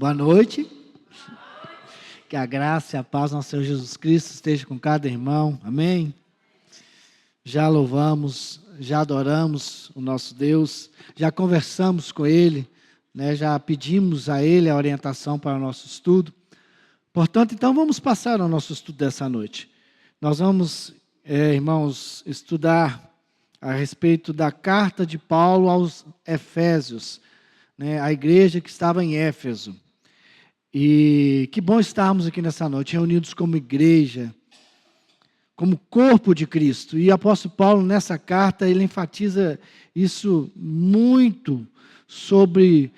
Boa noite. Que a graça e a paz do nosso Senhor Jesus Cristo esteja com cada irmão. Amém? Já louvamos, já adoramos o nosso Deus, já conversamos com Ele, né? Já pedimos a Ele a orientação para o nosso estudo. Portanto, então, vamos passar ao nosso estudo dessa noite. Nós vamos, irmãos, estudar a respeito da carta de Paulo aos Efésios, né? A igreja que estava em Éfeso. E que bom estarmos aqui nessa noite, reunidos como igreja, como corpo de Cristo. E o apóstolo Paulo, nessa carta, ele enfatiza isso muito sobre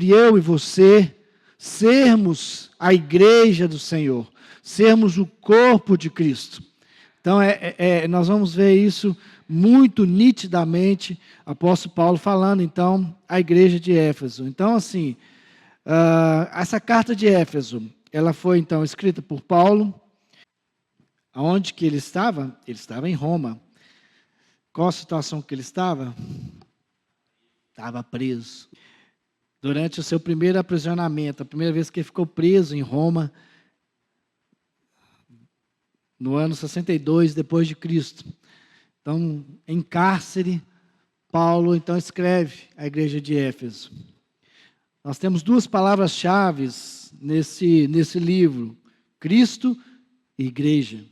eu e você, sermos a igreja do Senhor, sermos o corpo de Cristo. Então, nós vamos ver isso muito nitidamente, apóstolo Paulo falando, então, a igreja de Éfeso. Então, assim, essa carta de Éfeso, ela foi, então, escrita por Paulo. Aonde que ele estava? Ele estava em Roma. Qual a situação que ele estava? Estava preso. Durante o seu primeiro aprisionamento, a primeira vez que ele ficou preso em Roma, no ano 62 depois de Cristo. Então, em cárcere, Paulo então escreve à igreja de Éfeso. Nós temos duas palavras-chave nesse livro: Cristo e igreja.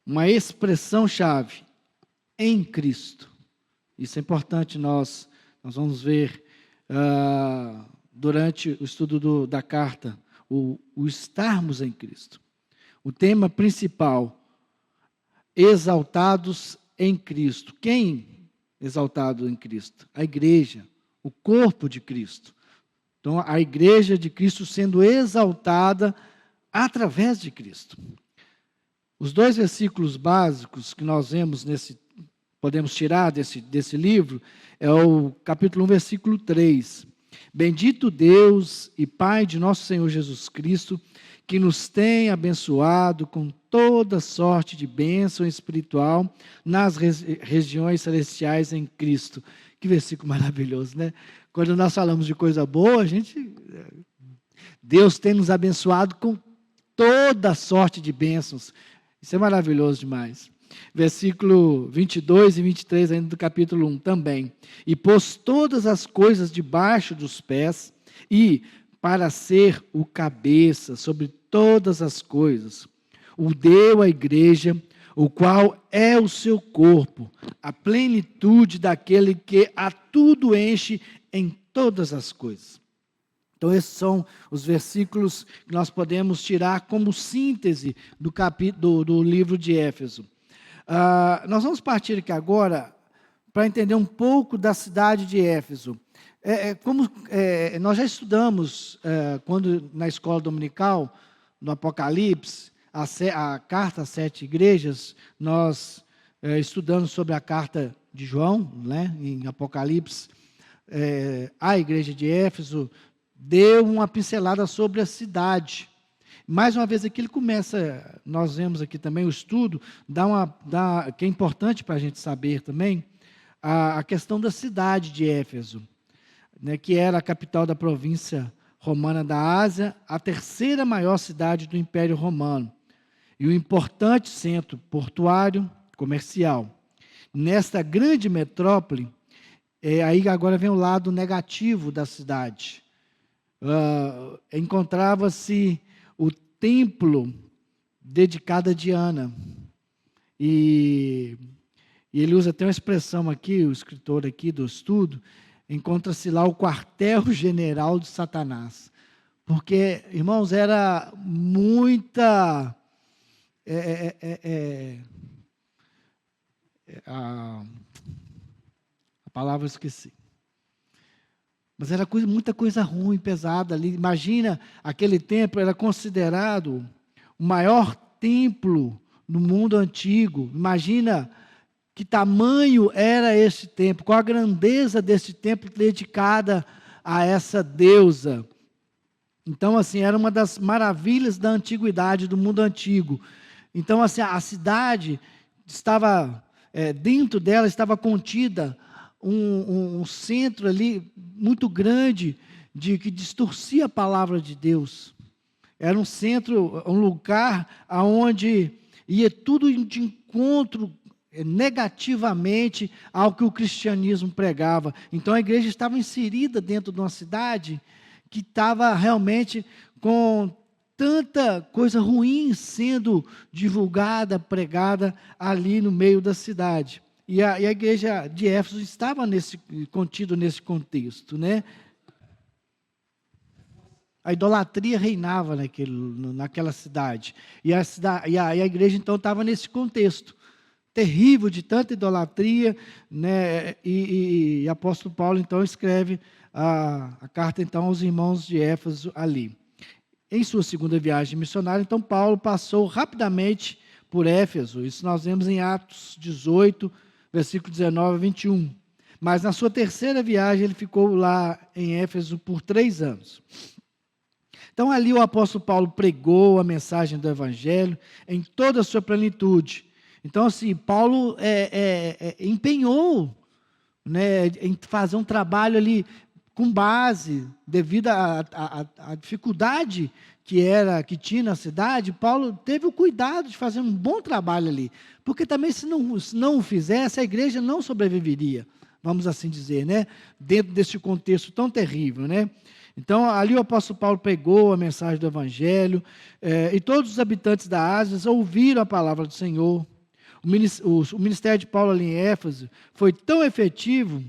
Uma expressão-chave: em Cristo. Isso é importante, nós vamos ver durante o estudo da carta, o estarmos em Cristo. O tema principal: exaltados em Cristo. Quem exaltado em Cristo? A igreja, o corpo de Cristo. Então, a igreja de Cristo sendo exaltada através de Cristo. Os dois versículos básicos que nós vemos podemos tirar desse livro, é o capítulo 1, versículo 3. Bendito Deus e Pai de nosso Senhor Jesus Cristo, que nos tem abençoado com toda sorte de bênção espiritual nas regiões celestiais em Cristo. Que versículo maravilhoso, né? Quando nós falamos de coisa boa, Deus tem nos abençoado com toda sorte de bênçãos. Isso é maravilhoso demais. Versículo 22 e 23 ainda do capítulo 1 também. E pôs todas as coisas debaixo dos pés, e para ser o cabeça sobre todas as coisas, o deu à igreja, o qual é o seu corpo, a plenitude daquele que a tudo enche em todas as coisas. Então, esses são os versículos que nós podemos tirar como síntese do livro de Éfeso. Nós vamos partir aqui agora para entender um pouco da cidade de Éfeso. Nós já estudamos, quando na escola dominical, no Apocalipse, a carta às 7 igrejas, nós estudamos sobre a carta de João, né, em Apocalipse, a igreja de Éfeso deu uma pincelada sobre a cidade. Mais uma vez aqui ele começa, nós vemos aqui também o estudo, que é importante para a gente saber também, a questão da cidade de Éfeso, né, que era a capital da província romana da Ásia, a terceira maior cidade do Império Romano, e um importante centro portuário comercial. Nesta grande metrópole, aí agora vem o lado negativo da cidade. Encontrava-se o templo dedicado a Diana. E ele usa até uma expressão aqui, o escritor aqui do estudo, encontra-se lá o quartel-general de Satanás. Porque, irmãos, era muita... a palavra eu esqueci. Mas era muita coisa ruim, pesada ali. Imagina, aquele templo era considerado o maior templo no mundo antigo. Imagina que tamanho era esse templo, qual a grandeza desse templo dedicada a essa deusa. Então, assim, era uma das maravilhas da antiguidade, do mundo antigo. Então, assim, a cidade estava, dentro dela estava contida um centro ali muito grande de que distorcia a palavra de Deus. Era um centro, um lugar onde ia tudo de encontro negativamente ao que o cristianismo pregava. Então a igreja estava inserida dentro de uma cidade que estava realmente com tanta coisa ruim sendo divulgada, pregada ali no meio da cidade. E a igreja de Éfeso estava contido nesse contexto, né? A idolatria reinava naquela cidade. E a igreja, então, estava nesse contexto terrível de tanta idolatria, né? E o apóstolo Paulo, então, escreve a carta, então, aos irmãos de Éfeso ali. Em sua segunda viagem missionária, então, Paulo passou rapidamente por Éfeso. Isso nós vemos em Atos 18, versículo 19 a 21. Mas na sua terceira viagem, ele ficou lá em Éfeso por 3 anos. Então, ali o apóstolo Paulo pregou a mensagem do Evangelho em toda a sua plenitude. Então, assim, Paulo empenhou, né, em fazer um trabalho ali com base, devido à dificuldade que tinha na cidade. Paulo teve o cuidado de fazer um bom trabalho ali, porque também se não o fizesse, a igreja não sobreviveria, vamos assim dizer, né, dentro desse contexto tão terrível, né. Então, ali o apóstolo Paulo pregou a mensagem do Evangelho, e todos os habitantes da Ásia ouviram a palavra do Senhor. O ministério de Paulo ali em Éfeso foi tão efetivo,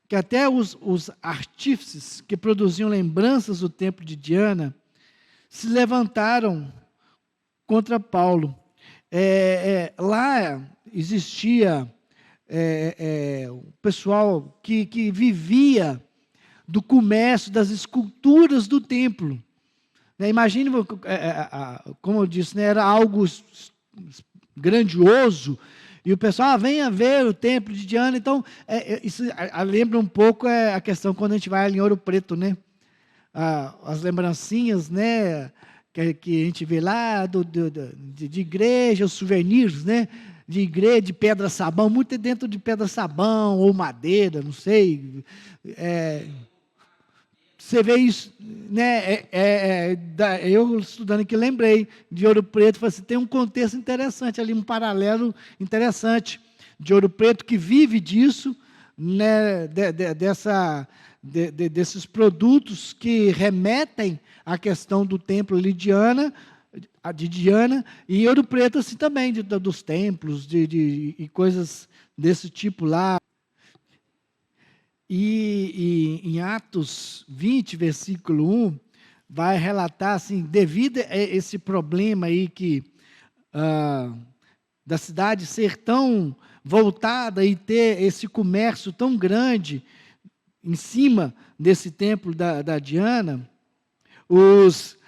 que até os artífices que produziam lembranças do templo de Diana se levantaram contra Paulo. Lá existia o pessoal que vivia do comércio das esculturas do templo. Imagine, como eu disse, né, era algo grandioso, e o pessoal, venha ver o templo de Diana. Então, isso lembra um pouco a questão quando a gente vai ali em Ouro Preto, né? As lembrancinhas, né, que a gente vê lá de igreja, os souvenirs, né? De igreja, de pedra-sabão, muito é dentro de pedra-sabão ou madeira, não sei. Você vê isso, né? Eu estudando aqui lembrei de Ouro Preto, falei assim, tem um contexto interessante ali, um paralelo interessante de Ouro Preto que vive disso, né? Desses produtos que remetem à questão do templo ali de Diana, e Ouro Preto assim também, dos templos, e coisas desse tipo lá. E em Atos 20, versículo 1, vai relatar assim, devido a esse problema aí da cidade ser tão voltada e ter esse comércio tão grande em cima desse templo da Diana, os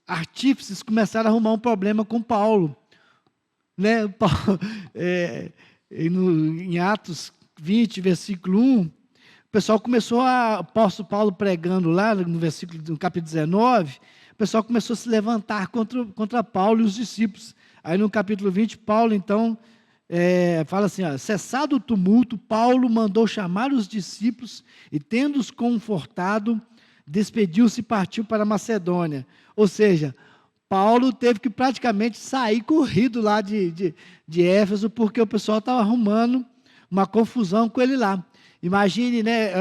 artífices começaram a arrumar um problema com Paulo. Né? Em Atos 20, versículo 1, o pessoal começou apóstolo Paulo pregando lá, no capítulo 19, o pessoal começou a se levantar contra Paulo e os discípulos. Aí no capítulo 20, Paulo, então, fala assim, cessado o tumulto, Paulo mandou chamar os discípulos e, tendo-os confortado, despediu-se e partiu para a Macedônia. Ou seja, Paulo teve que praticamente sair corrido lá de Éfeso, porque o pessoal estava arrumando uma confusão com ele lá. Imagine, né,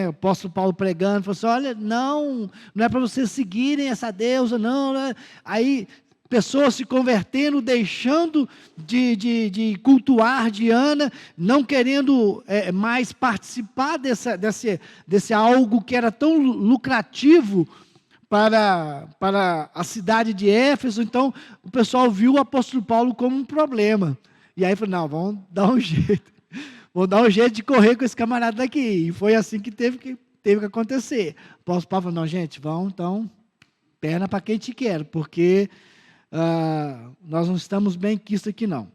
o apóstolo Paulo pregando, falou assim, olha, não é para vocês seguirem essa deusa, não, né? Aí, pessoas se convertendo, deixando de cultuar Diana, não querendo mais participar desse algo que era tão lucrativo para a cidade de Éfeso. Então, o pessoal viu o apóstolo Paulo como um problema. E aí falou, não, vamos dar um jeito. Vamos dar um jeito de correr com esse camarada daqui. E foi assim que teve que acontecer. O apóstolo Paulo falou, não, gente, vamos, então, perna para quem te quer, porque nós não estamos bem quisto aqui, não.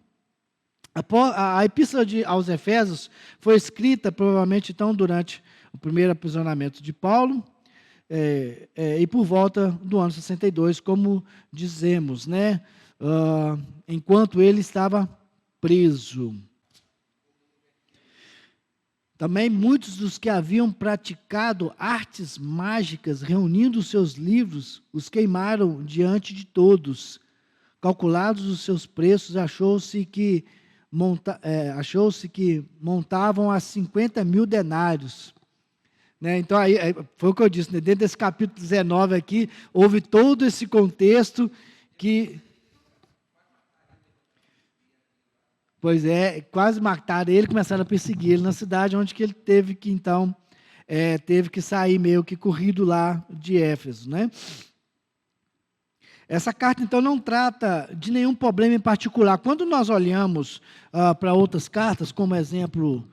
A epístola aos Efésios foi escrita, provavelmente, então, durante o primeiro aprisionamento de Paulo, e por volta do ano 62, como dizemos, né? Enquanto ele estava preso. Também muitos dos que haviam praticado artes mágicas, reunindo os seus livros, os queimaram diante de todos. Calculados os seus preços, achou-se que montavam a 50.000 denários. Né? Então, aí, foi o que eu disse, né? Dentro desse capítulo 19 aqui, houve todo esse contexto que... Pois é, quase mataram ele, começaram a perseguir ele na cidade, onde que ele teve que, então, teve que sair meio que corrido lá de Éfeso, né? Essa carta, então, não trata de nenhum problema em particular. Quando nós olhamos para outras cartas, como exemplo,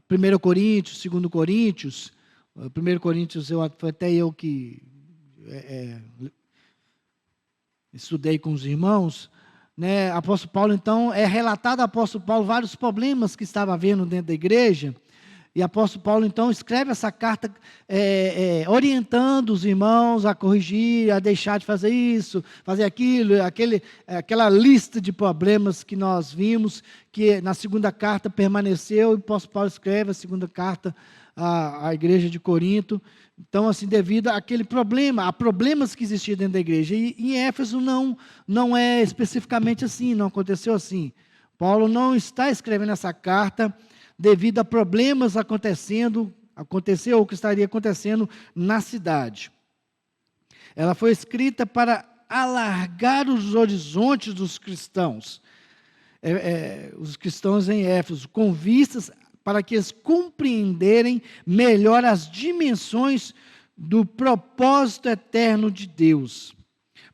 1 Coríntios, 2 Coríntios, 1 Coríntios, foi até eu que estudei com os irmãos, né? Apóstolo Paulo, então, é relatado apóstolo Paulo vários problemas que estava havendo dentro da igreja, e apóstolo Paulo, então, escreve essa carta orientando os irmãos a corrigir, a deixar de fazer isso, fazer aquilo, aquela lista de problemas que nós vimos, que na segunda carta permaneceu, e o apóstolo Paulo escreve a segunda carta à igreja de Corinto. Então, assim, devido àquele problema, a problemas que existiam dentro da igreja. E em Éfeso não é especificamente assim, não aconteceu assim. Paulo não está escrevendo essa carta devido a problemas aconteceu ou que estaria acontecendo na cidade. Ela foi escrita para alargar os horizontes dos cristãos, os cristãos em Éfeso, com vistas para que eles compreenderem melhor as dimensões do propósito eterno de Deus.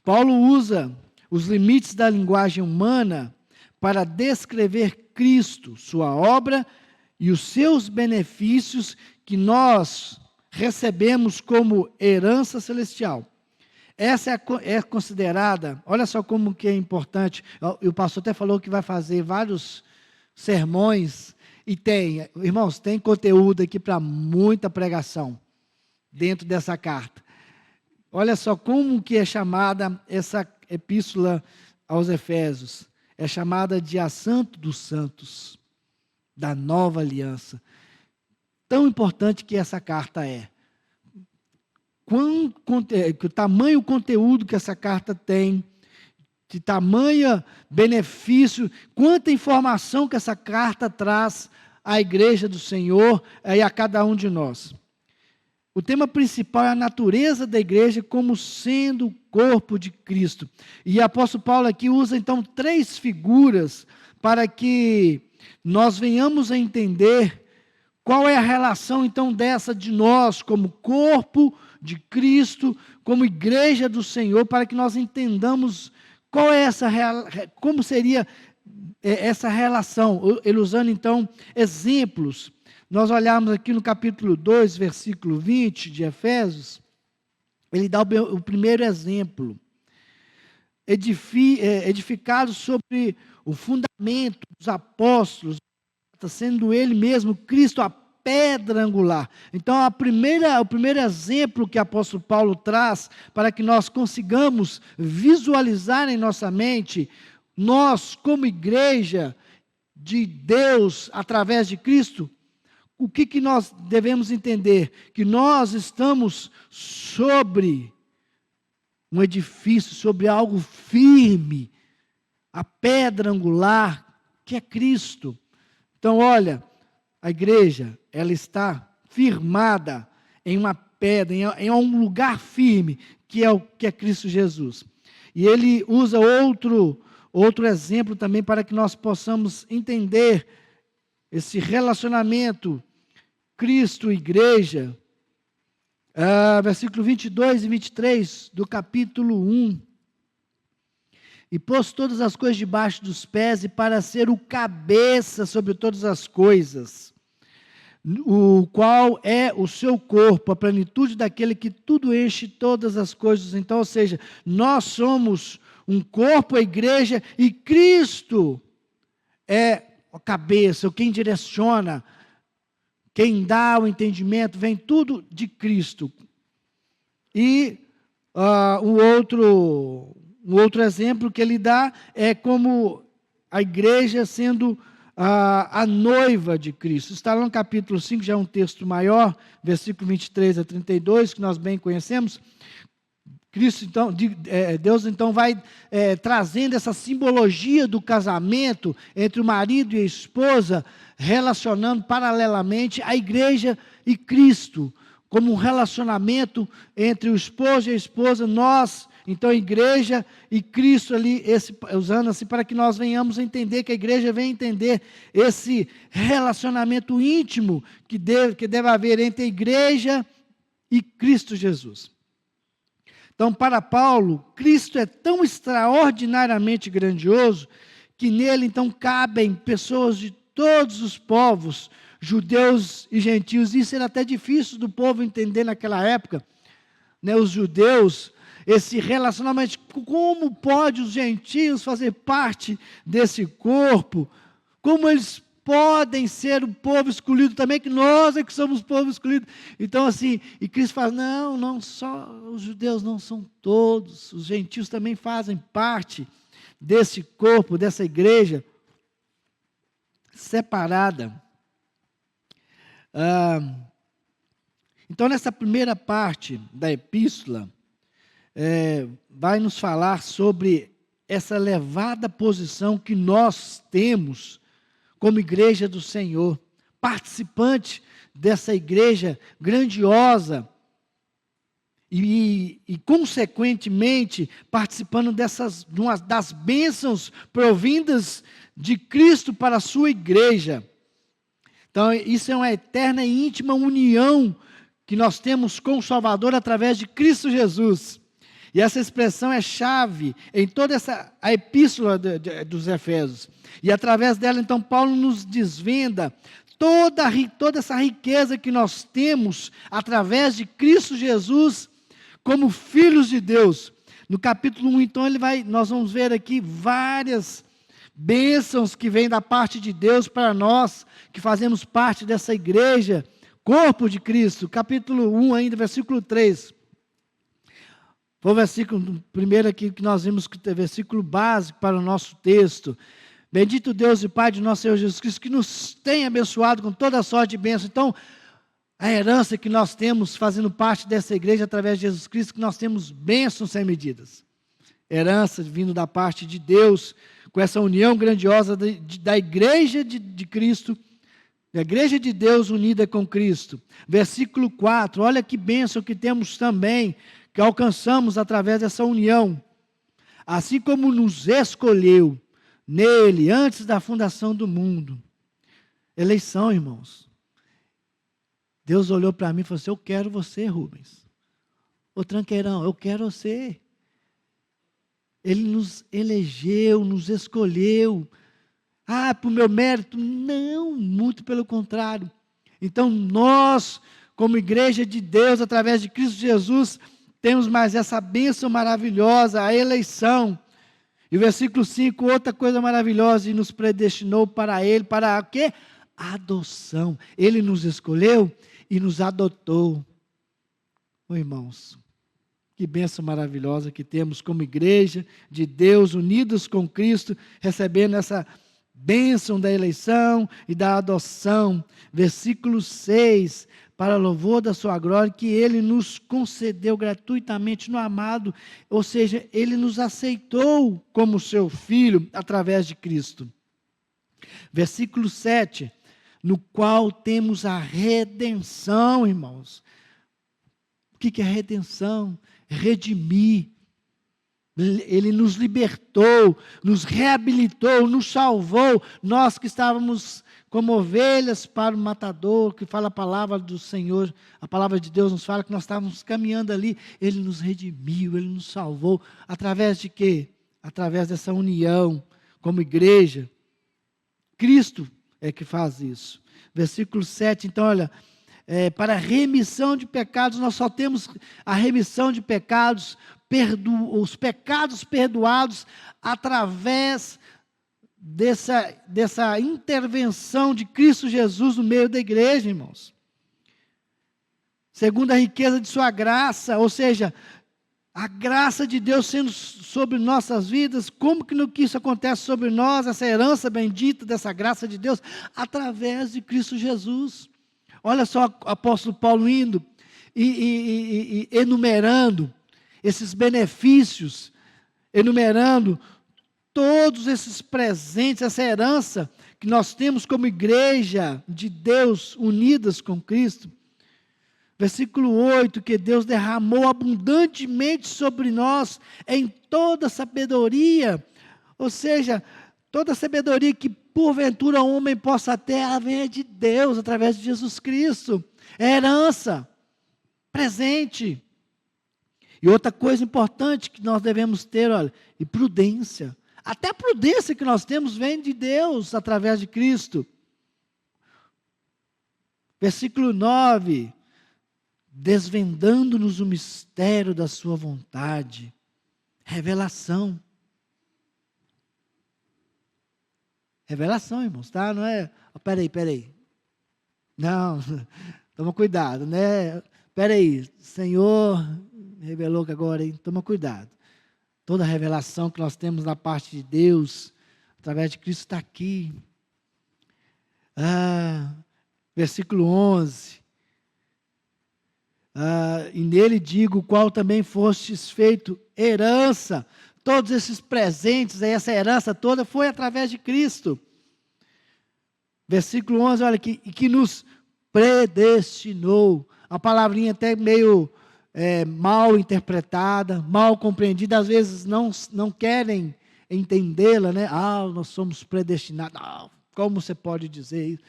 Paulo usa os limites da linguagem humana para descrever Cristo, sua obra e os seus benefícios que nós recebemos como herança celestial. Essa é considerada, olha só como que é importante, o pastor até falou que vai fazer vários sermões, e tem, irmãos, tem conteúdo aqui para muita pregação dentro dessa carta. Olha só como que é chamada essa epístola aos Efésios. É chamada de a Santo dos Santos, da nova aliança. Tão importante que essa carta é. O tamanho conteúdo que essa carta tem, de tamanho benefício, quanta informação que essa carta traz à igreja do Senhor e a cada um de nós. O tema principal é a natureza da igreja como sendo o corpo de Cristo. E o apóstolo Paulo aqui usa então 3 figuras para que nós venhamos a entender qual é a relação então dessa de nós como corpo de Cristo, como igreja do Senhor, para que nós entendamos qual é como seria essa relação. Ele usando então exemplos. Nós olharmos aqui no capítulo 2, versículo 20 de Efésios, ele dá o primeiro exemplo. Edificado sobre o fundamento dos apóstolos, sendo ele mesmo Cristo a pedra angular. Então, o primeiro exemplo que o apóstolo Paulo traz para que nós consigamos visualizar em nossa mente, nós como igreja de Deus, através de Cristo, o que nós devemos entender? Que nós estamos sobre um edifício, sobre algo firme, a pedra angular, que é Cristo. Então, olha, a igreja, ela está firmada em uma pedra, em um lugar firme, que é Cristo Jesus. E ele usa outro exemplo também para que nós possamos entender esse relacionamento Cristo-igreja. Versículo 22 e 23 do capítulo 1. E pôs todas as coisas debaixo dos pés, e para ser o cabeça sobre todas as coisas, o qual é o seu corpo, a plenitude daquele que tudo enche todas as coisas. Então, ou seja, nós somos um corpo, a igreja, e Cristo é a cabeça, quem direciona, quem dá o entendimento, vem tudo de Cristo. E um outro exemplo que ele dá é como a igreja sendo a noiva de Cristo. Está lá no capítulo 5, já é um texto maior, versículo 23 a 32, que nós bem conhecemos. Cristo, então, Deus então vai trazendo essa simbologia do casamento entre o marido e a esposa, relacionando paralelamente a igreja e Cristo, como um relacionamento entre o esposo e a esposa, nós, então, a igreja e Cristo ali, usando assim para que nós venhamos a entender, que a igreja venha entender esse relacionamento íntimo que deve haver entre a igreja e Cristo Jesus. Então, para Paulo, Cristo é tão extraordinariamente grandioso que nele, então, cabem pessoas de todos os povos, judeus e gentios. Isso era até difícil do povo entender naquela época, né? Os judeus, esse relacionamento, como pode os gentios fazer parte desse corpo? Como eles podem ser o povo escolhido também, que nós é que somos o povo escolhido. Então assim, e Cristo fala, não só os judeus, não são todos, os gentios também fazem parte desse corpo, dessa igreja separada. Então nessa primeira parte da epístola, vai nos falar sobre essa elevada posição que nós temos como igreja do Senhor, participante dessa igreja grandiosa e consequentemente, participando das bênçãos provindas de Cristo para a sua igreja. Então, isso é uma eterna e íntima união que nós temos com o Salvador através de Cristo Jesus. E essa expressão é chave em toda a epístola dos Efésios. E através dela, então, Paulo nos desvenda toda essa riqueza que nós temos através de Cristo Jesus como filhos de Deus. No capítulo 1, então, nós vamos ver aqui várias bênçãos que vêm da parte de Deus para nós, que fazemos parte dessa igreja, corpo de Cristo. Capítulo 1 ainda, versículo 3. Foi o versículo primeiro aqui que nós vimos, que é versículo básico para o nosso texto. Bendito Deus e Pai de nosso Senhor Jesus Cristo, que nos tem abençoado com toda a sorte de bênção. Então, a herança que nós temos fazendo parte dessa igreja através de Jesus Cristo, que nós temos bênçãos sem medidas. Herança vindo da parte de Deus, com essa união grandiosa da igreja de Cristo, da igreja de Deus unida com Cristo. Versículo 4, olha que bênção que temos também, que alcançamos através dessa união. Assim como nos escolheu nele, antes da fundação do mundo. Eleição, irmãos. Deus olhou para mim e falou assim, eu quero você, Rubens. Ô tranqueirão, eu quero você. Ele nos elegeu, nos escolheu. Por meu mérito? Não, muito pelo contrário. Então nós, como igreja de Deus, através de Cristo Jesus, temos mais essa bênção maravilhosa, a eleição. E o versículo 5, outra coisa maravilhosa, e nos predestinou para Ele, para o quê? A adoção. Ele nos escolheu e nos adotou. Irmãos, que bênção maravilhosa que temos como igreja de Deus, unidos com Cristo, recebendo essa bênção da eleição e da adoção. Versículo 6, para louvor da sua glória, que Ele nos concedeu gratuitamente no amado, ou seja, Ele nos aceitou como seu Filho, através de Cristo. Versículo 7, no qual temos a redenção, irmãos. O que é redenção? Redimir. Ele nos libertou, nos reabilitou, nos salvou, nós que estávamos como ovelhas para o matador, que fala a palavra do Senhor, a palavra de Deus nos fala que nós estávamos caminhando ali, Ele nos redimiu, Ele nos salvou, através de quê? Através dessa união, como igreja. Cristo é que faz isso. Versículo 7, então olha, para a remissão de pecados, nós só temos a remissão de pecados, os pecados perdoados através dessa intervenção de Cristo Jesus no meio da igreja, irmãos. Segundo a riqueza de sua graça, ou seja, A graça de Deus sendo sobre nossas vidas, como que isso acontece sobre nós, essa herança bendita dessa graça de Deus, através de Cristo Jesus. Olha só o apóstolo Paulo indo e enumerando esses benefícios, enumerando todos esses presentes, essa herança que nós temos como igreja de Deus unidas com Cristo. Versículo 8, que Deus derramou abundantemente sobre nós em toda sabedoria, ou seja, toda sabedoria que porventura o homem possa ter, ela vem de Deus, através de Jesus Cristo, é herança, presente. E outra coisa importante que nós devemos ter, olha, e prudência, até a prudência que nós temos vem de Deus, através de Cristo. Versículo 9, desvendando-nos o mistério da sua vontade, revelação. Revelação, irmãos, tá? Não é, peraí. Não, toma cuidado, né? Peraí, Senhor revelou que agora, hein? Toma cuidado. Toda a revelação que nós temos da parte de Deus, através de Cristo, está aqui. Versículo 11. E nele digo, qual também fostes feito herança. Todos esses presentes, essa herança toda foi através de Cristo. Versículo 11, olha, que nos predestinou. A palavrinha até meio mal interpretada, mal compreendida, às vezes não querem entendê-la, né? Nós somos predestinados. Como você pode dizer isso?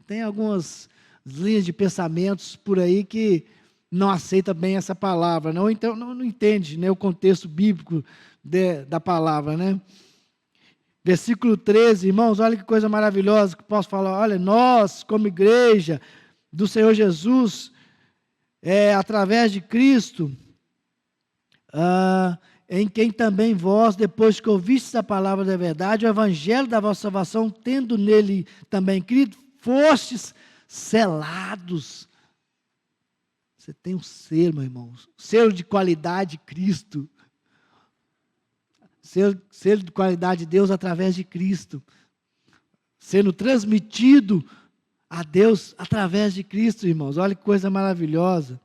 Tem algumas linhas de pensamentos por aí que não aceita bem essa palavra, não, então não entende, né, o contexto bíblico da palavra, né? Versículo 13, irmãos, olha que coisa maravilhosa que posso falar. Olha, nós, como igreja do Senhor Jesus, através de Cristo, em quem também vós, depois que ouvistes a palavra da verdade, o evangelho da vossa salvação, tendo nele também crido, fostes selados. Você tem um selo, meu irmão, selo de qualidade Cristo, selo de qualidade de Deus através de Cristo, sendo transmitido a Deus através de Cristo, irmãos. Olha que coisa maravilhosa.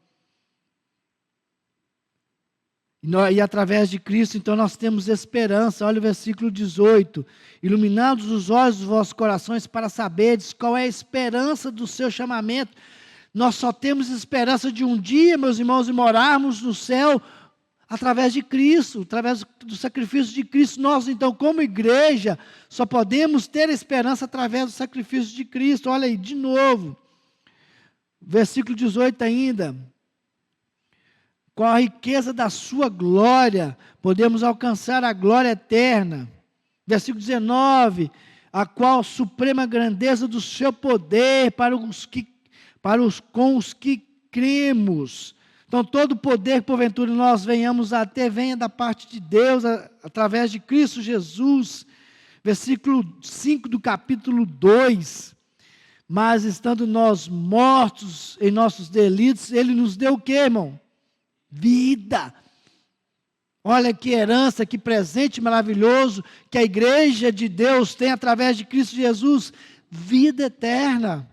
E através de Cristo, então, nós temos esperança. Olha o versículo 18. Iluminados os olhos dos vossos corações para saberdes qual é a esperança do seu chamamento. Nós só temos esperança de um dia, meus irmãos, e morarmos no céu através de Cristo, através do sacrifício de Cristo. Nós, então, como igreja, só podemos ter esperança através do sacrifício de Cristo. Olha aí, de novo, versículo 18 ainda. Com a riqueza da sua glória, podemos alcançar a glória eterna. Versículo 19, a qual suprema grandeza do seu poder com os que cremos. Então, todo o poder que porventura nós venhamos a ter, venha da parte de Deus, através de Cristo Jesus. Versículo 5 do capítulo 2. Mas estando nós mortos em nossos delitos, Ele nos deu o quê, irmão? Vida. Olha que herança, que presente maravilhoso que a igreja de Deus tem através de Cristo Jesus. Vida eterna.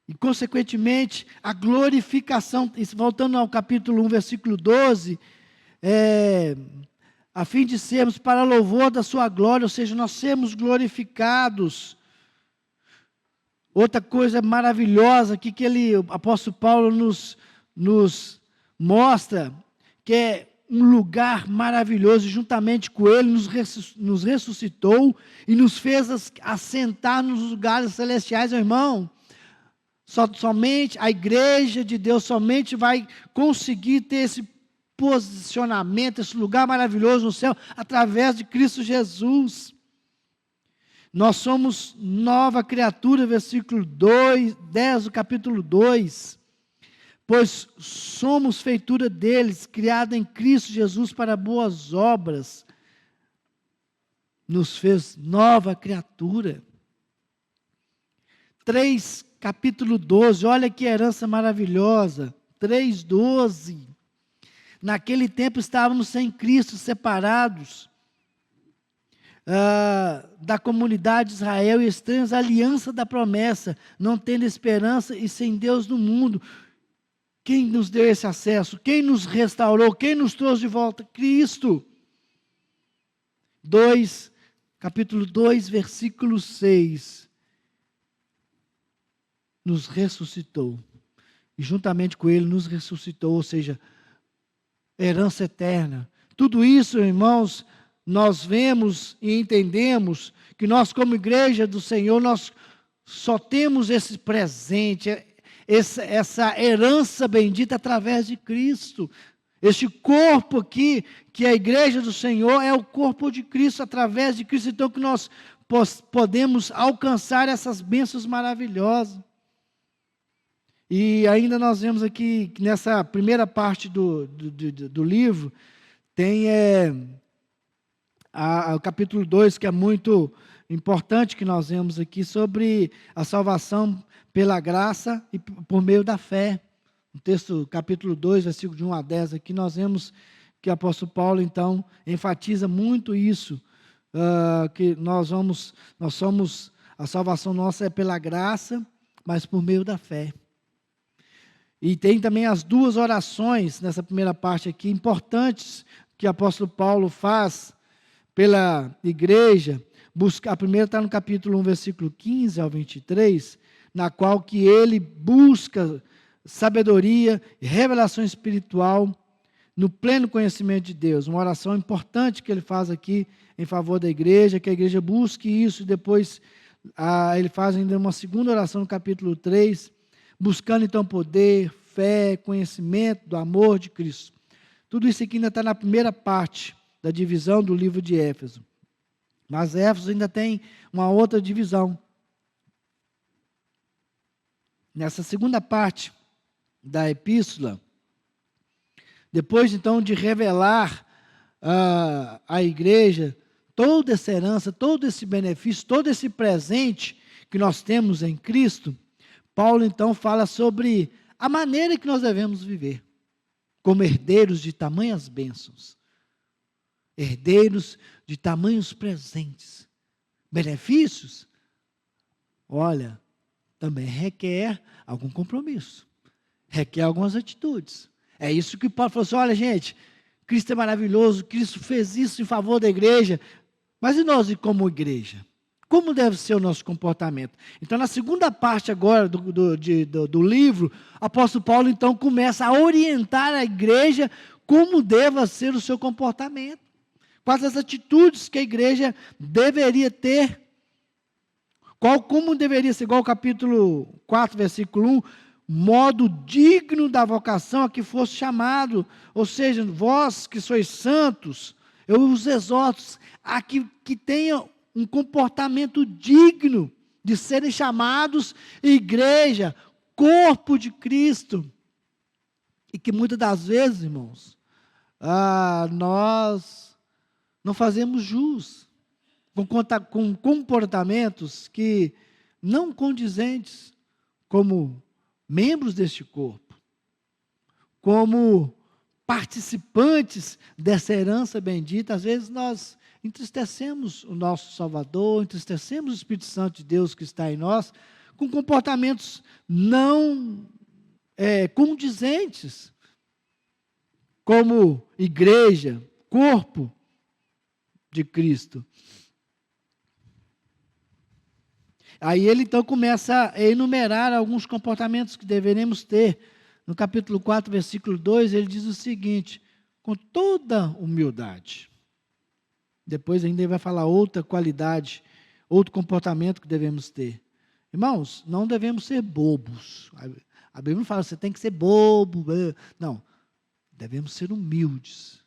E, consequentemente, a glorificação, voltando ao capítulo 1, versículo 12, a fim de sermos para louvor da sua glória, ou seja, nós sermos glorificados. Outra coisa maravilhosa que o apóstolo Paulo nos mostra, que é um lugar maravilhoso, juntamente com ele nos ressuscitou e nos fez assentar nos lugares celestiais, meu irmão. Somente a igreja de Deus somente vai conseguir ter esse posicionamento, esse lugar maravilhoso no céu, através de Cristo Jesus. Nós somos nova criatura, versículo 10 do capítulo 2. Pois somos feitura deles, criada em Cristo Jesus para boas obras. Nos fez nova criatura. 3, capítulo 12, olha que herança maravilhosa. 3:12. Naquele tempo estávamos sem Cristo, separados da comunidade de Israel e estranhos à aliança da promessa, não tendo esperança e sem Deus no mundo. Quem nos deu esse acesso? Quem nos restaurou? Quem nos trouxe de volta? Cristo. Capítulo 2, versículo 6. Nos ressuscitou. E juntamente com Ele nos ressuscitou, ou seja, herança eterna. Tudo isso, irmãos, nós vemos e entendemos que nós, como igreja do Senhor, nós só temos esse presente, essa herança bendita através de Cristo. Este corpo aqui, que é a igreja do Senhor, é o corpo de Cristo, através de Cristo, então que nós podemos alcançar essas bênçãos maravilhosas. E ainda nós vemos aqui, que nessa primeira parte do livro, tem o capítulo 2, que é muito importante, que nós vemos aqui, sobre a salvação pela graça e por meio da fé. No texto, capítulo 2, versículo de 1 a 10, aqui nós vemos que o apóstolo Paulo, então, enfatiza muito isso, que a salvação nossa é pela graça, mas por meio da fé. E tem também as duas orações, nessa primeira parte aqui, importantes, que o apóstolo Paulo faz pela igreja. A primeira está no capítulo 1, versículo 15 ao 23, na qual que ele busca sabedoria e revelação espiritual no pleno conhecimento de Deus. Uma oração importante que ele faz aqui em favor da igreja, que a igreja busque isso, e depois ele faz ainda uma segunda oração no capítulo 3, buscando então poder, fé, conhecimento do amor de Cristo. Tudo isso aqui ainda está na primeira parte da divisão do livro de Éfeso. Mas Éfeso ainda tem uma outra divisão. Nessa segunda parte da epístola, depois então de revelar à igreja toda essa herança, todo esse benefício, todo esse presente que nós temos em Cristo, Paulo então fala sobre a maneira que nós devemos viver, como herdeiros de tamanhas bênçãos, herdeiros de tamanhos presentes, benefícios. Olha, também requer algum compromisso, requer algumas atitudes. É isso que Paulo falou assim: olha, gente, Cristo é maravilhoso, Cristo fez isso em favor da igreja, mas e nós, como igreja? Como deve ser o nosso comportamento? Então, na segunda parte agora do livro, o apóstolo Paulo, então, começa a orientar a igreja como deva ser o seu comportamento. Quais as atitudes que a igreja deveria ter. Como deveria ser, igual o capítulo 4, versículo 1, modo digno da vocação a que fosse chamado. Ou seja, vós que sois santos, eu os exorto a que tenham um comportamento digno de serem chamados igreja, corpo de Cristo. E que muitas das vezes, irmãos, nós não fazemos jus com comportamentos que não condizentes como membros deste corpo, como participantes dessa herança bendita. Às vezes nós entristecemos o nosso Salvador, entristecemos o Espírito Santo de Deus que está em nós, com comportamentos não condizentes, como igreja, corpo de Cristo. Aí ele então começa a enumerar alguns comportamentos que deveremos ter. No capítulo 4, versículo 2, ele diz o seguinte: com toda humildade. Depois ainda ele vai falar outra qualidade, outro comportamento que devemos ter. Irmãos, não devemos ser bobos. A Bíblia não fala, você tem que ser bobo. Não, devemos ser humildes.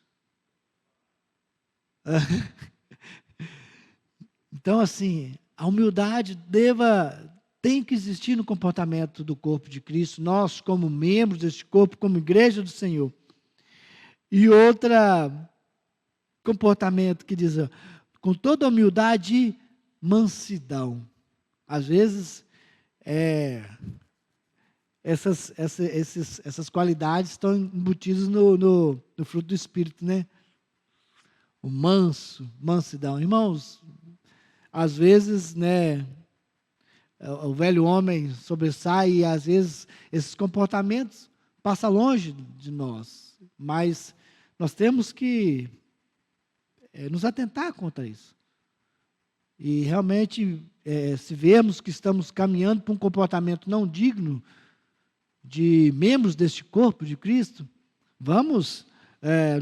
Então, assim, a humildade tem que existir no comportamento do corpo de Cristo, nós como membros deste corpo, como igreja do Senhor. E outro comportamento que diz, com toda humildade e mansidão. Às vezes, essas qualidades estão embutidas no fruto do Espírito, né? O mansidão. Irmãos, às vezes, né, o velho homem sobressai e às vezes esses comportamentos passam longe de nós, mas nós temos que nos atentar contra isso. E realmente, se vemos que estamos caminhando para um comportamento não digno de membros deste corpo de Cristo, vamos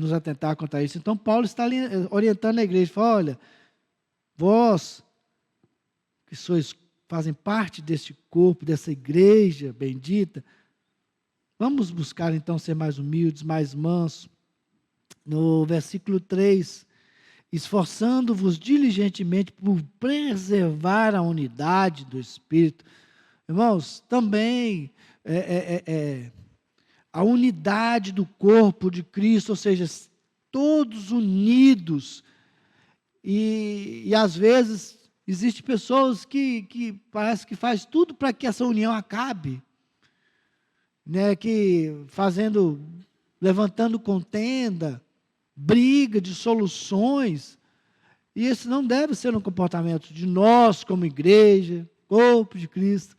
nos atentar contra isso. Então, Paulo está orientando a igreja, fala, olha, vós que fazem parte deste corpo, dessa igreja bendita, vamos buscar então ser mais humildes, mais mansos. No versículo 3, esforçando-vos diligentemente por preservar a unidade do Espírito. Irmãos, também a unidade do corpo de Cristo, ou seja, todos unidos. E às vezes, existem pessoas que parece que faz tudo para que essa união acabe, né, levantando contenda, briga, dissoluções, e esse não deve ser um comportamento de nós como igreja, corpo de Cristo.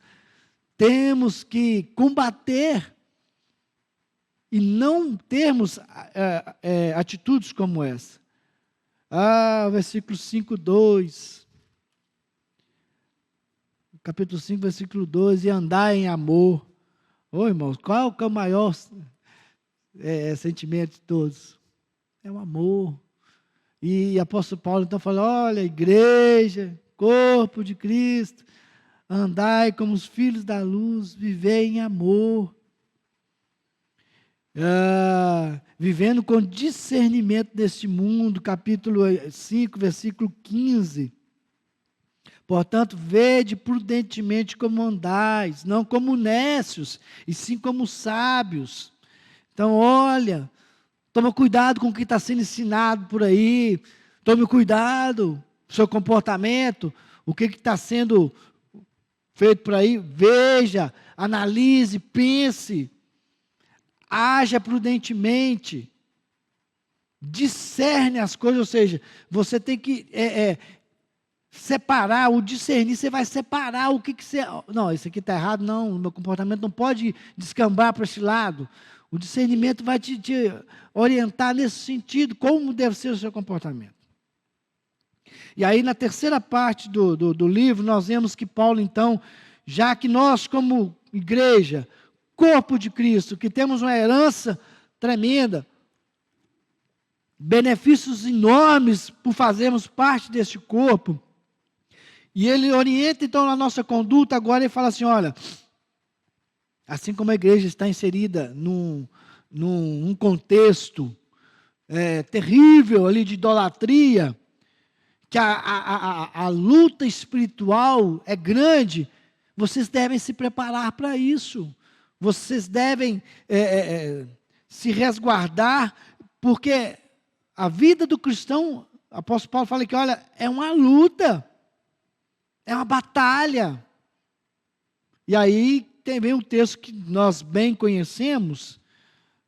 Temos que combater e não termos atitudes como essa. Versículo 5:2. Capítulo 5, versículo 2, e andar em amor. Irmãos, qual que é o maior sentimento de todos? É o amor. E o apóstolo Paulo então fala, olha, igreja, corpo de Cristo, andai como os filhos da luz, vivei em amor. Vivendo com discernimento deste mundo, capítulo 5, versículo 15. Portanto, vede prudentemente como andais, não como nécios, e sim como sábios. Então, olha, toma cuidado com o que está sendo ensinado por aí, tome cuidado com o seu comportamento, o que está sendo feito por aí, veja, analise, pense, haja prudentemente, discerne as coisas, ou seja, você tem que separar, o discernir, você vai separar o que você... Não, isso aqui está errado, não, o meu comportamento não pode descambar para esse lado. O discernimento vai te orientar nesse sentido, como deve ser o seu comportamento. E aí, na terceira parte do livro, nós vemos que Paulo, então, já que nós, como igreja, corpo de Cristo, que temos uma herança tremenda, benefícios enormes por fazermos parte deste corpo, e ele orienta, então, a nossa conduta agora e fala assim, olha, assim como a igreja está inserida num contexto terrível ali de idolatria, que a luta espiritual é grande, vocês devem se preparar para isso. Vocês devem se resguardar, porque a vida do cristão, o apóstolo Paulo fala que, olha, é uma luta, é uma batalha. E aí tem um texto que nós bem conhecemos,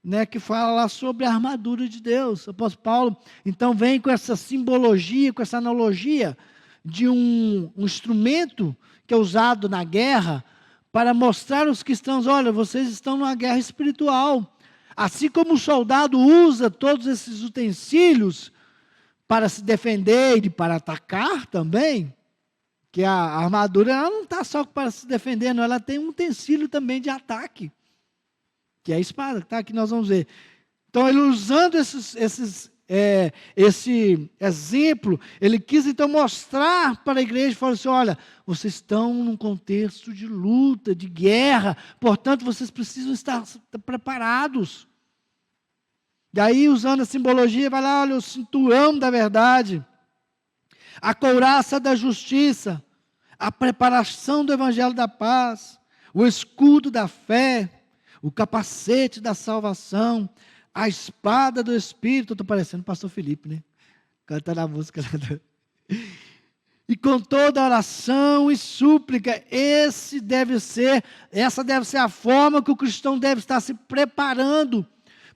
né, que fala lá sobre a armadura de Deus. O apóstolo Paulo, então, vem com essa simbologia, com essa analogia de um instrumento que é usado na guerra para mostrar aos cristãos, olha, vocês estão numa guerra espiritual. Assim como o soldado usa todos esses utensílios para se defender e para atacar também, que a armadura ela não está só para se defender, não, ela tem um utensílio também de ataque, que é a espada, tá? Que nós vamos ver. Então, ele usando esse exemplo, ele quis então mostrar para a igreja, falou assim, olha, vocês estão num contexto de luta, de guerra, portanto, vocês precisam estar preparados. Daí, usando a simbologia, vai lá, olha, o cinturão da verdade, a couraça da justiça, a preparação do evangelho da paz, o escudo da fé, o capacete da salvação, a espada do Espírito. Estou parecendo o pastor Felipe, né? Cantando a música. E com toda oração e súplica, essa deve ser a forma que o cristão deve estar se preparando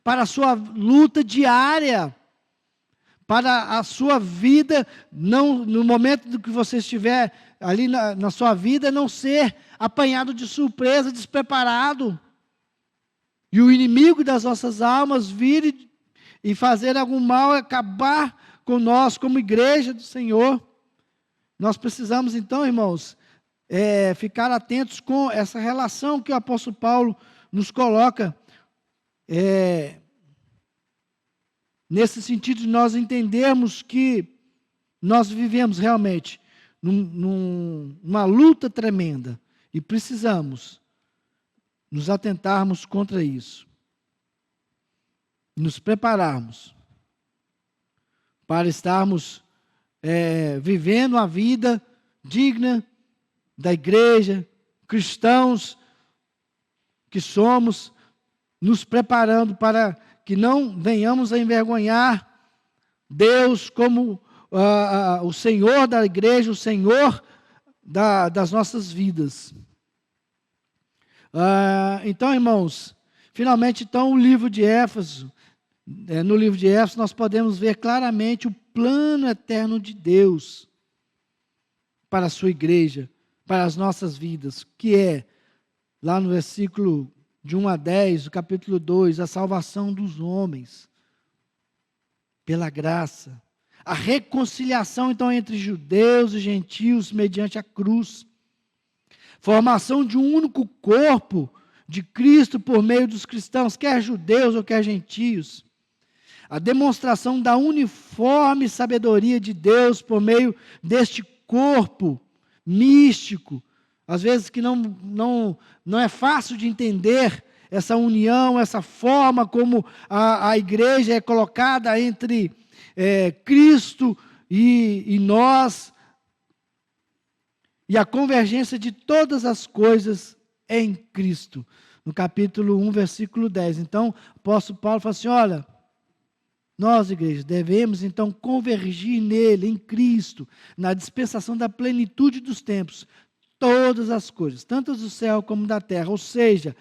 para a sua luta diária, para a sua vida, não, no momento do que você estiver ali na sua vida, não ser apanhado de surpresa, despreparado. E o inimigo das nossas almas vir e fazer algum mal, acabar com nós como igreja do Senhor. Nós precisamos então, irmãos, ficar atentos com essa relação que o apóstolo Paulo nos coloca, nesse sentido de nós entendermos que nós vivemos realmente numa luta tremenda e precisamos nos atentarmos contra isso, nos prepararmos para estarmos vivendo a vida digna da igreja, cristãos que somos, nos preparando para que não venhamos a envergonhar Deus como o Senhor da igreja, o Senhor das nossas vidas. Então, irmãos, finalmente, então, o livro de Éfeso, no livro de Éfeso, nós podemos ver claramente o plano eterno de Deus para a sua igreja, para as nossas vidas, que é, lá no versículo de 1 a 10, do capítulo 2, a salvação dos homens, pela graça, a reconciliação, então, entre judeus e gentios, mediante a cruz, formação de um único corpo de Cristo por meio dos cristãos, quer judeus ou quer gentios, a demonstração da uniforme sabedoria de Deus por meio deste corpo místico, às vezes que não é fácil de entender essa união, essa forma como a igreja é colocada entre Cristo e nós, e a convergência de todas as coisas em Cristo. No capítulo 1, versículo 10. Então, o apóstolo Paulo fala assim, olha, nós, igreja, devemos então convergir nele, em Cristo, na dispensação da plenitude dos tempos, todas as coisas, tanto do céu como da terra, ou seja,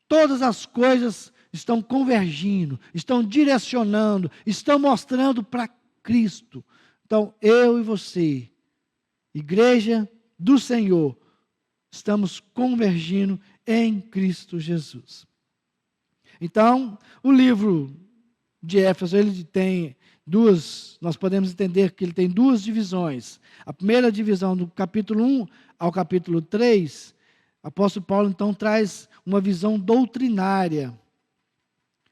todas as coisas estão convergindo, estão direcionando, estão mostrando para Cristo. Então, eu e você, igreja do Senhor, estamos convergindo em Cristo Jesus. Então, o livro de Éfeso, ele tem nós podemos entender que ele tem duas divisões. A primeira divisão, do capítulo 1 ao capítulo 3, o apóstolo Paulo, então, traz uma visão doutrinária.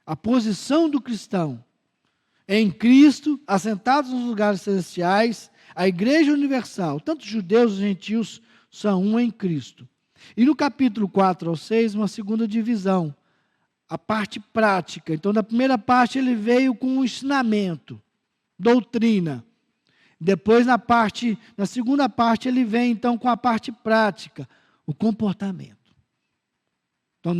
A posição do cristão em Cristo, assentados nos lugares celestiais, a igreja universal, tanto judeus e gentios, são um em Cristo. E no capítulo 4 ao 6, uma segunda divisão, a parte prática. Então, na primeira parte, ele veio com o ensinamento, doutrina. Depois, na segunda parte, ele vem, então, com a parte prática, o comportamento. Então,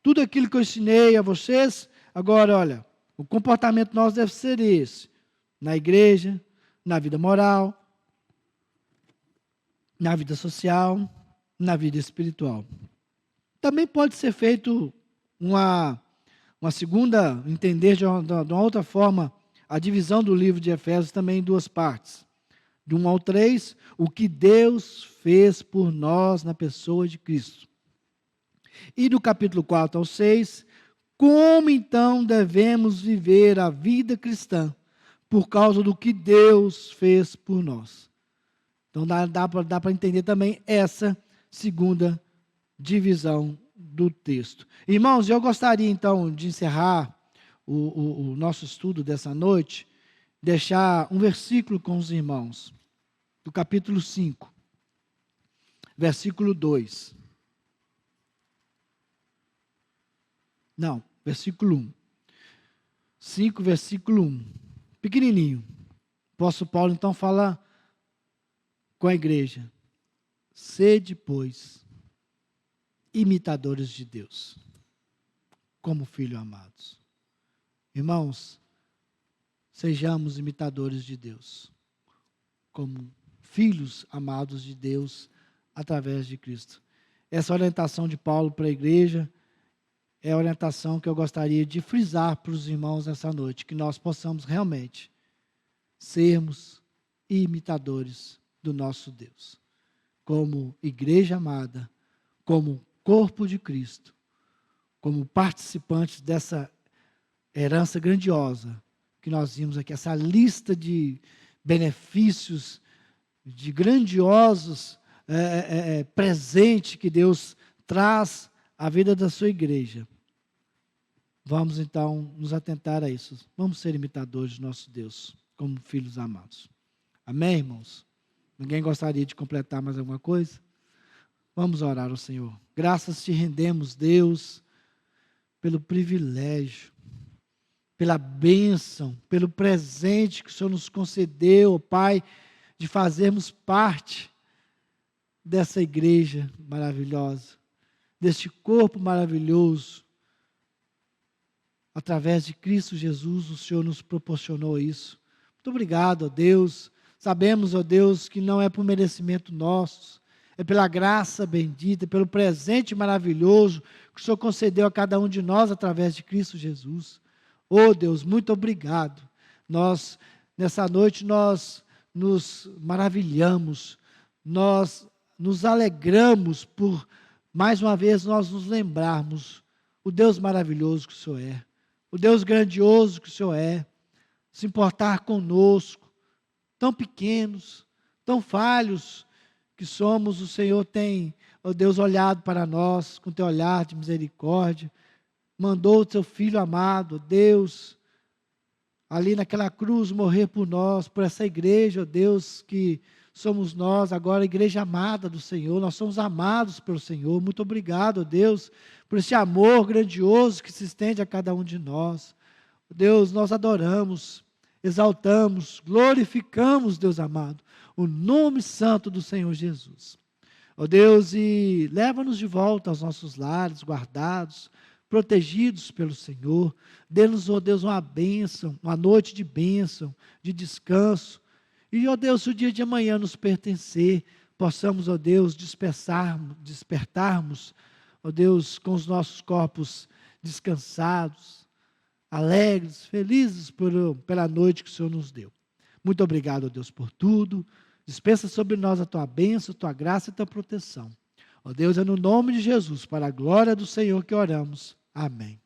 tudo aquilo que eu ensinei a vocês, agora, olha, o comportamento nosso deve ser esse, na igreja, na vida moral, na vida social, na vida espiritual. Também pode ser feito uma segunda, entender de uma outra forma, a divisão do livro de Efésios também em duas partes. De 1 ao 3, o que Deus fez por nós na pessoa de Cristo. E do capítulo 4 ao 6, como então devemos viver a vida cristã por causa do que Deus fez por nós. Então dá para entender também essa segunda divisão do texto. Irmãos, eu gostaria então de encerrar o nosso estudo dessa noite, deixar um versículo com os irmãos, do capítulo 5, versículo 2. Não, versículo 1. 5, versículo 1. Pequenininho. O apóstolo Paulo então fala com a igreja. Sede, pois, imitadores de Deus, como filhos amados. Irmãos, sejamos imitadores de Deus, como filhos amados de Deus através de Cristo. Essa orientação de Paulo para a igreja é a orientação que eu gostaria de frisar para os irmãos nessa noite, que nós possamos realmente sermos imitadores do nosso Deus, como igreja amada, como corpo de Cristo, como participantes dessa herança grandiosa que nós vimos aqui, essa lista de benefícios, de grandiosos presentes que Deus traz à vida da sua igreja. Vamos então nos atentar a isso. Vamos ser imitadores do nosso Deus, como filhos amados. Amém, irmãos? Ninguém gostaria de completar mais alguma coisa? Vamos orar ao Senhor. Graças te rendemos, Deus, pelo privilégio, pela bênção, pelo presente que o Senhor nos concedeu, Pai, de fazermos parte dessa igreja maravilhosa, deste corpo maravilhoso. Através de Cristo Jesus, o Senhor nos proporcionou isso. Muito obrigado, ó Deus. Sabemos, ó Deus, que não é por merecimento nosso, é pela graça bendita, pelo presente maravilhoso que o Senhor concedeu a cada um de nós através de Cristo Jesus. Oh Deus, muito obrigado. Nessa noite, nós nos maravilhamos, nós nos alegramos por, mais uma vez, nós nos lembrarmos o Deus maravilhoso que o Senhor é, o Deus grandioso que o Senhor é, se importar conosco, tão pequenos, tão falhos que somos, o Senhor tem, ó Deus, olhado para nós com teu olhar de misericórdia, mandou o teu Filho amado, Deus, ali naquela cruz morrer por nós, por essa igreja, ó Deus, que somos nós, agora a igreja amada do Senhor, nós somos amados pelo Senhor. Muito obrigado, ó Deus, por esse amor grandioso que se estende a cada um de nós. Deus, nós adoramos, exaltamos, glorificamos, Deus amado, o nome santo do Senhor Jesus. Ó Deus, e leva-nos de volta aos nossos lares, guardados, protegidos pelo Senhor. Dê-nos, ó Deus, uma bênção, uma noite de bênção, de descanso. E, ó Deus, se o dia de amanhã nos pertencer, possamos, ó Deus, despertarmos, ó Deus, com os nossos corpos descansados, alegres, felizes pela noite que o Senhor nos deu. Muito obrigado, ó Deus, por tudo. Dispensa sobre nós a tua bênção, a tua graça e a tua proteção. Ó Deus, é no nome de Jesus, para a glória do Senhor que oramos. Amém.